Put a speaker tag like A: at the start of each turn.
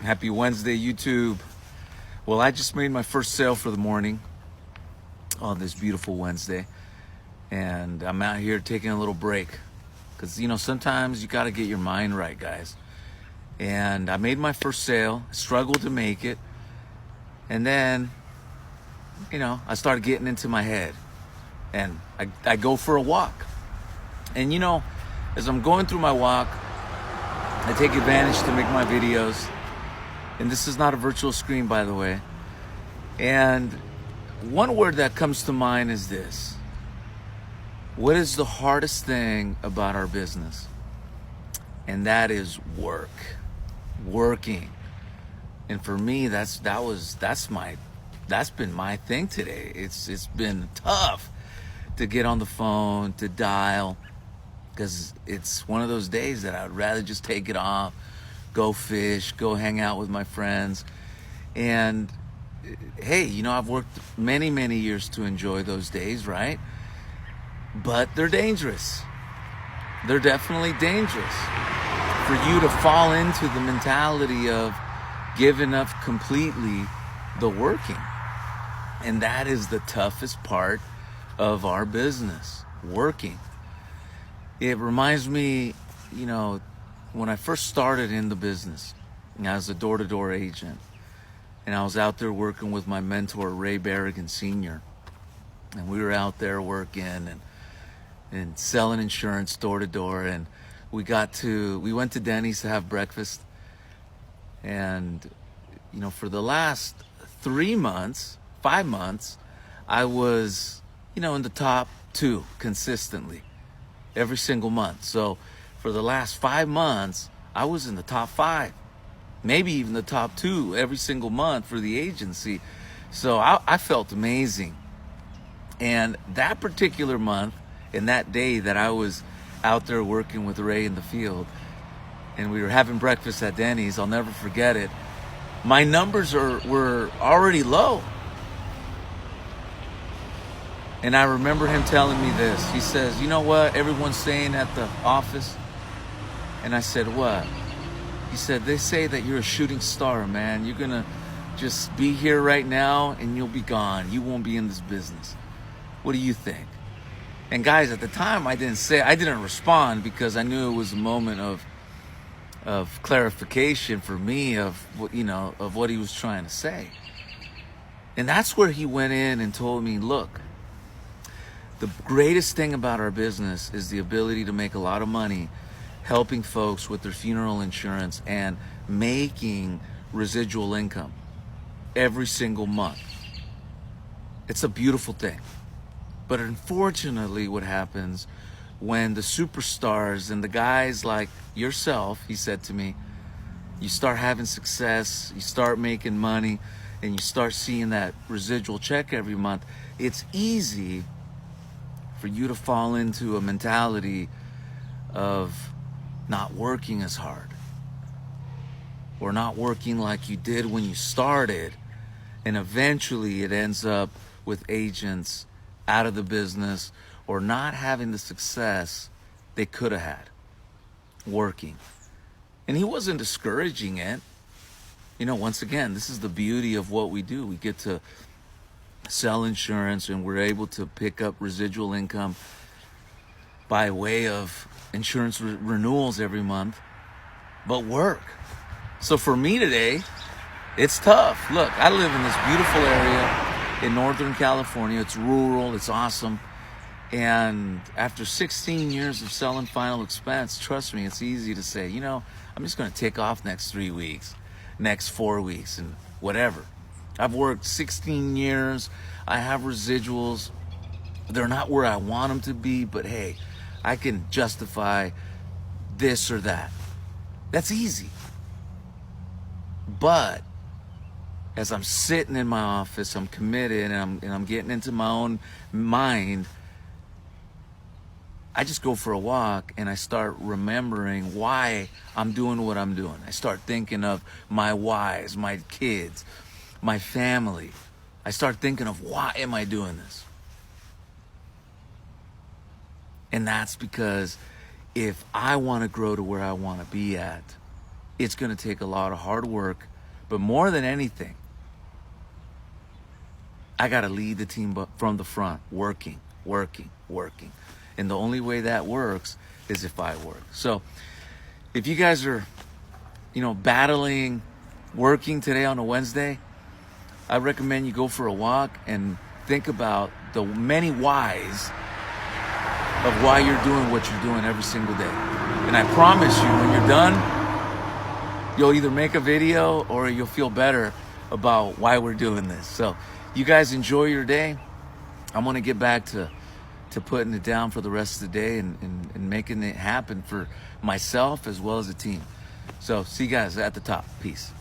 A: Happy Wednesday, YouTube. Well, I just made my first sale for the morning on this beautiful Wednesday. And I'm out here taking a little break. Because, sometimes you got to get your mind right, guys. And I made my first sale, struggled to make it. And then, I started getting into my head. And I go for a walk. And, as I'm going through my walk, I take advantage to make my videos. And this is not a virtual screen, by the way. And one word that comes to mind is this. What is the hardest thing about our business? And that is work. Working. And for me, that's been my thing today. It's been tough to get on the phone, to dial, because it's one of those days that I'd rather just take it off, go fish, go hang out with my friends. And hey, I've worked many, many years to enjoy those days, right? But they're dangerous. They're definitely dangerous for you to fall into the mentality of giving up completely the working. And that is the toughest part of our business, working. It reminds me, when I first started in the business, I was a door-to-door agent, and I was out there working with my mentor, Ray Berrigan Sr., and we were out there working and selling insurance door-to-door, and we went to Denny's to have breakfast, and, for the last 5 months, I was, in the top 2 consistently every single month. So for the last 5 months, I was in the top 5, maybe even the top 2 every single month for the agency. So I felt amazing. And that particular month and that day that I was out there working with Ray in the field and we were having breakfast at Denny's, I'll never forget it. My numbers were already low. And I remember him telling me this. He says, "You know what everyone's saying at the office?" And I said, "What?" He said, "They say that you're a shooting star, man. You're going to just be here right now and you'll be gone. You won't be in this business. What do you think?" And guys, at the time, I didn't respond because I knew it was a moment of clarification for me of what he was trying to say. And that's where he went in and told me, "Look, the greatest thing about our business is the ability to make a lot of money helping folks with their funeral insurance and making residual income every single month. It's a beautiful thing. But unfortunately, what happens when the superstars and the guys like yourself," he said to me, "you start having success, you start making money, and you start seeing that residual check every month, it's easy for you to fall into a mentality of not working as hard or not working like you did when you started, and eventually it ends up with agents out of the business or not having the success they could have had working." And he wasn't discouraging it. Once again, this is the beauty of what we do. We get to sell insurance and we're able to pick up residual income by way of insurance renewals every month, but work. So for me today, it's tough. Look, I live in this beautiful area in Northern California. It's rural, it's awesome. And after 16 years of selling final expense, trust me, it's easy to say, I'm just going to take off next 3 weeks, next 4 weeks, and whatever. I've worked 16 years. I have residuals. They're not where I want them to be, but hey, I can justify this or that. That's easy. But as I'm sitting in my office, I'm committed and I'm getting into my own mind, I just go for a walk and I start remembering why I'm doing what I'm doing. I start thinking of my whys, my kids, my family. I start thinking of why am I doing this? And that's because if I want to grow to where I want to be at, it's going to take a lot of hard work. But more than anything, I got to lead the team from the front, working. And the only way that works is if I work. So if you guys are, battling working today on a Wednesday, I recommend you go for a walk and think about the many whys of why you're doing what you're doing every single day. And I promise you, when you're done, you'll either make a video or you'll feel better about why we're doing this. So you guys enjoy your day. I'm going to get back to putting it down for the rest of the day and making it happen for myself as well as the team. So see you guys at the top. Peace.